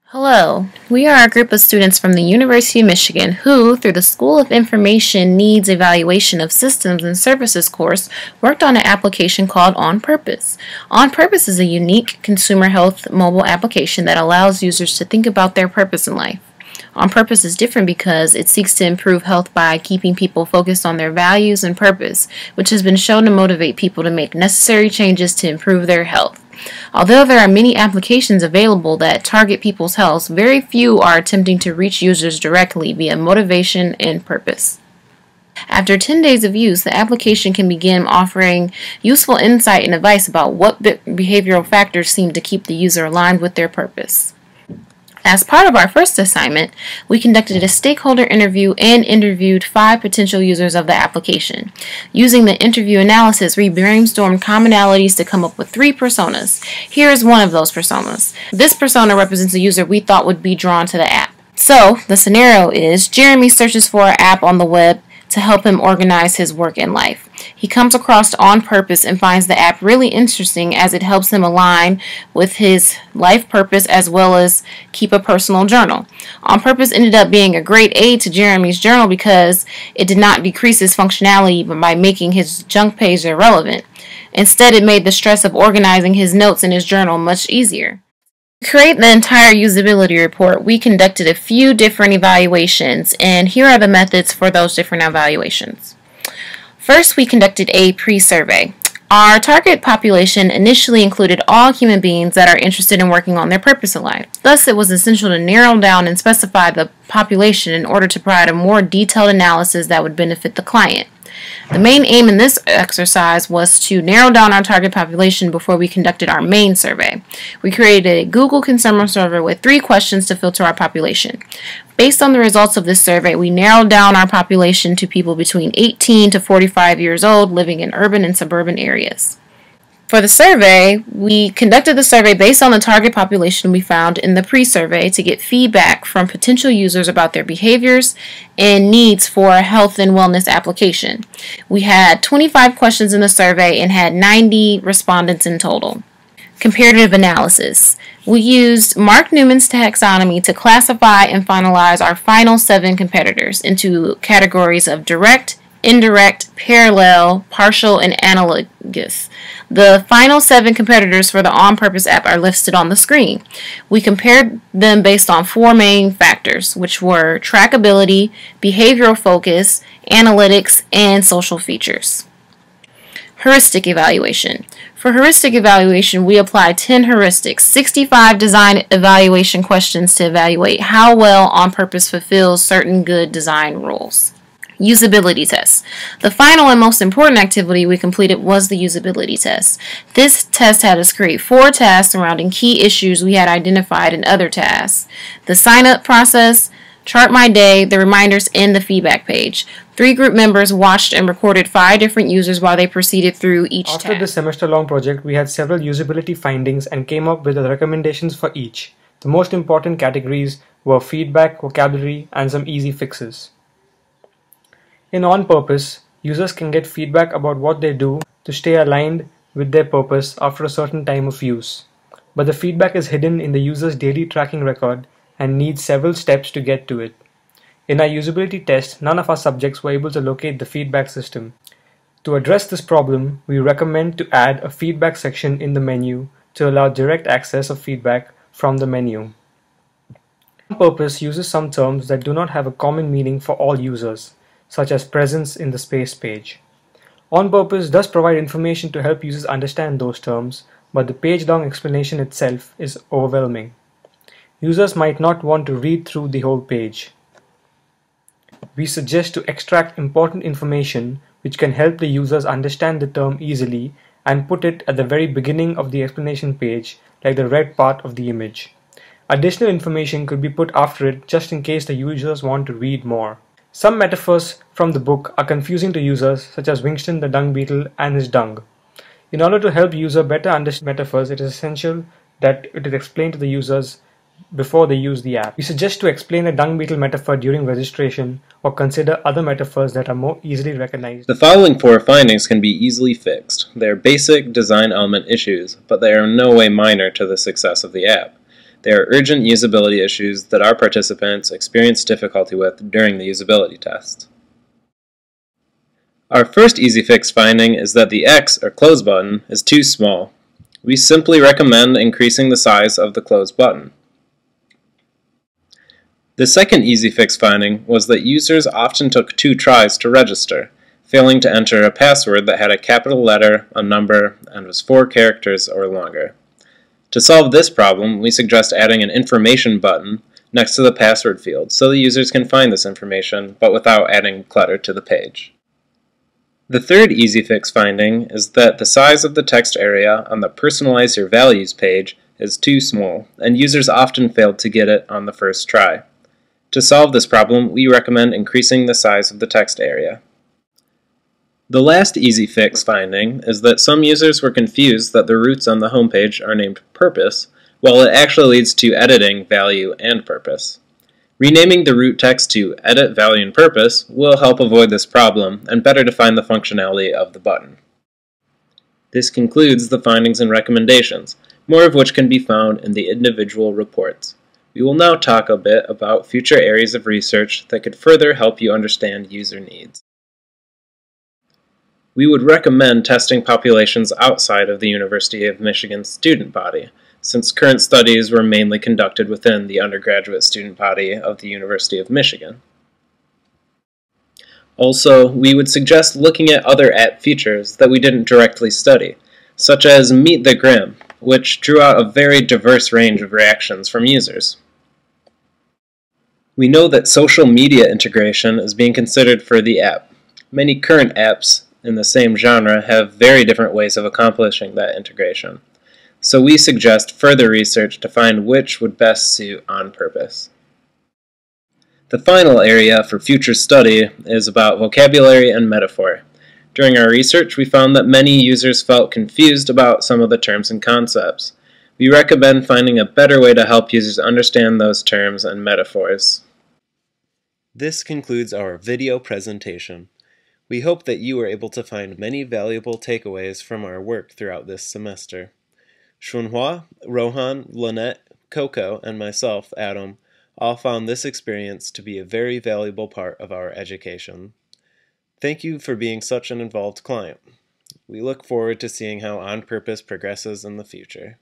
Hello, we are a group of students from the University of Michigan who, through the School of Information Needs Evaluation of Systems and Services course, worked on an application called On Purpose. On Purpose is a unique consumer health mobile application that allows users to think about their purpose in life. On Purpose is different because it seeks to improve health by keeping people focused on their values and purpose, which has been shown to motivate people to make necessary changes to improve their health. Although there are many applications available that target people's health, very few are attempting to reach users directly via motivation and purpose. After 10 days of use, the application can begin offering useful insight and advice about what behavioral factors seem to keep the user aligned with their purpose. As part of our first assignment, we conducted a stakeholder interview and interviewed 5 potential users of the application. Using the interview analysis, we brainstormed commonalities to come up with 3 personas. Here is one of those personas. This persona represents a user we thought would be drawn to the app. So, the scenario is Jeremy searches for an app on the web to help him organize his work and life. He comes across On Purpose and finds the app really interesting as it helps him align with his life purpose as well as keep a personal journal. On Purpose ended up being a great aid to Jeremy's journal because it did not decrease his functionality by making his junk page irrelevant. Instead, it made the stress of organizing his notes in his journal much easier. To create the entire usability report, we conducted a few different evaluations, and here are the methods for those different evaluations. First, we conducted a pre-survey. Our target population initially included all human beings that are interested in working on their purpose in life. Thus, it was essential to narrow down and specify the population in order to provide a more detailed analysis that would benefit the client. The main aim in this exercise was to narrow down our target population before we conducted our main survey. We created a Google consumer survey with 3 questions to filter our population. Based on the results of this survey, we narrowed down our population to people between 18 to 45 years old living in urban and suburban areas. For the survey, we conducted the survey based on the target population we found in the pre-survey to get feedback from potential users about their behaviors and needs for a health and wellness application. We had 25 questions in the survey and had 90 respondents in total. Comparative analysis. We used Mark Newman's taxonomy to classify and finalize our final 7 competitors into categories of direct, indirect, parallel, partial, and analogous. The final 7 competitors for the On Purpose app are listed on the screen. We compared them based on 4 main factors, which were trackability, behavioral focus, analytics, and social features. Heuristic evaluation. For heuristic evaluation, we applied 10 heuristics, 65 design evaluation questions to evaluate how well On Purpose fulfills certain good design rules. Usability tests. The final and most important activity we completed was the usability test. This test had us create 4 tasks surrounding key issues we had identified in other tasks: the sign-up process, chart my day, the reminders, and the feedback page. 3 group members watched and recorded 5 different users while they proceeded through each task. After this semester-long project, we had several usability findings and came up with the recommendations for each. The most important categories were feedback, vocabulary, and some easy fixes. In On Purpose, users can get feedback about what they do to stay aligned with their purpose after a certain time of use. But the feedback is hidden in the user's daily tracking record and needs several steps to get to it. In our usability test, none of our subjects were able to locate the feedback system. To address this problem, we recommend to add a feedback section in the menu to allow direct access of feedback from the menu. On Purpose uses some terms that do not have a common meaning for all users, such as presence in the space page. On Purpose does provide information to help users understand those terms, but the page-long explanation itself is overwhelming. Users might not want to read through the whole page. We suggest to extract important information which can help the users understand the term easily and put it at the very beginning of the explanation page, like the red part of the image. Additional information could be put after it just in case the users want to read more. Some metaphors from the book are confusing to users, such as Winston the dung beetle and his dung. In order to help user better understand metaphors, it is essential that it is explained to the users before they use the app. We suggest to explain the dung beetle metaphor during registration or consider other metaphors that are more easily recognized. The following 4 findings can be easily fixed. They are basic design element issues, but they are in no way minor to the success of the app. They are urgent usability issues that our participants experience difficulty with during the usability test. Our first easy fix finding is that the X, or close button, is too small. We simply recommend increasing the size of the close button. The second easy fix finding was that users often took 2 tries to register, failing to enter a password that had a capital letter, a number, and was 4 characters or longer. To solve this problem, we suggest adding an information button next to the password field so the users can find this information, but without adding clutter to the page. The third easy fix finding is that the size of the text area on the Personalize Your Values page is too small, and users often failed to get it on the first try. To solve this problem, we recommend increasing the size of the text area. The last easy fix finding is that some users were confused that the roots on the homepage are named Purpose, while it actually leads to editing Value and Purpose. Renaming the root text to Edit Value and Purpose will help avoid this problem and better define the functionality of the button. This concludes the findings and recommendations, more of which can be found in the individual reports. We will now talk a bit about future areas of research that could further help you understand user needs. We would recommend testing populations outside of the University of Michigan's student body, since current studies were mainly conducted within the undergraduate student body of the University of Michigan. Also, we would suggest looking at other app features that we didn't directly study, such as Meet the Grim, which drew out a very diverse range of reactions from users. We know that social media integration is being considered for the app. Many current apps in the same genre have very different ways of accomplishing that integration. So we suggest further research to find which would best suit On Purpose. The final area for future study is about vocabulary and metaphor. During our research, we found that many users felt confused about some of the terms and concepts. We recommend finding a better way to help users understand those terms and metaphors. This concludes our video presentation. We hope that you were able to find many valuable takeaways from our work throughout this semester. Shunhua, Rohan, Lynette, Coco, and myself, Adam, all found this experience to be a very valuable part of our education. Thank you for being such an involved client. We look forward to seeing how On Purpose progresses in the future.